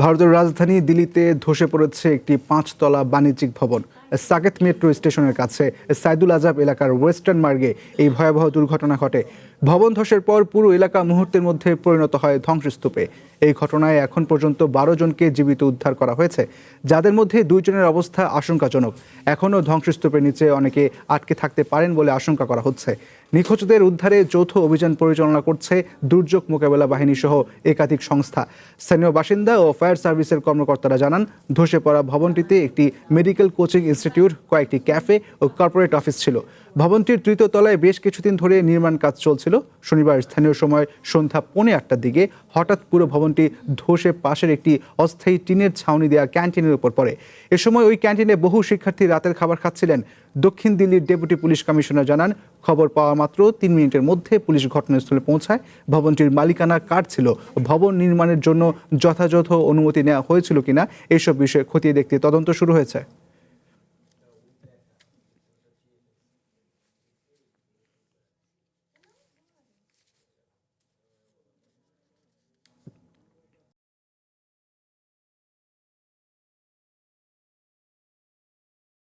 ভারতের রাজধানী দিল্লিতে ধসে পড়েছে একটি 5 তলা বাণিজ্যিক ভবন। সাকেত মেট্রো স্টেশনের কাছে সাইদুল আজাব এলাকার ওয়েস্টার্ন মার্গে এই ভয়াবহ দুর্ঘটনা ঘটে। ভবন ধসের পর পুরো এলাকা মুহূর্তের মধ্যে পরিণত হয় ধ্বংসস্তূপে। এই ঘটনায় এখন পর্যন্ত 12 জনকে জীবিত উদ্ধার করা হয়েছে, যাদের মধ্যে 2 জনের অবস্থা আশঙ্কাজনক। এখনও ধ্বংসস্তূপের নিচে অনেকে আটকে থাকতে পারেন বলে আশঙ্কা করা হচ্ছে। নিখোঁজদের উদ্ধারে যৌথ অভিযান পরিচালনা করছে দুর্যোগ মোকাবেলা বাহিনী সহ একাধিক সংস্থা। স্থানীয় বাসিন্দা ও ফায়ার সার্ভিসের কর্মকর্তারা জানান, ধসে পড়া ভবনটিতে একটি মেডিকেল কোচিং ইনস্টিটিউট, কয়েকটি ক্যাফে ও কর্পোরেট অফিস ছিল। ভবনটির 3য় তলায় বেশ কিছুদিন ধরে নির্মাণ কাজ চলছিল। শনিবার স্থানীয় সময় সন্ধ্যা 8:45টার দিকে হঠাৎ পুরো ভবনটি ধসে পাশের একটি অস্থায়ী টিনের ছাউনি দেওয়া ক্যান্টিনের উপর পড়ে। এ সময় ওই ক্যান্টিনে বহু শিক্ষার্থী রাতের খাবার খাচ্ছিলেন। দক্ষিণ দিল্লির ডেপুটি পুলিশ কমিশনার জানান, খবর পাওয়া মাত্র 3 মিনিটের মধ্যে পুলিশ ঘটনাস্থলে পৌঁছায়। ভবনটির মালিকানা কার ছিল, ভবন নির্মাণের জন্য যথাযথ অনুমতি নেওয়া হয়েছিল কিনা, এসব বিষয়ে খতিয়ে দেখতে তদন্ত শুরু হয়েছে।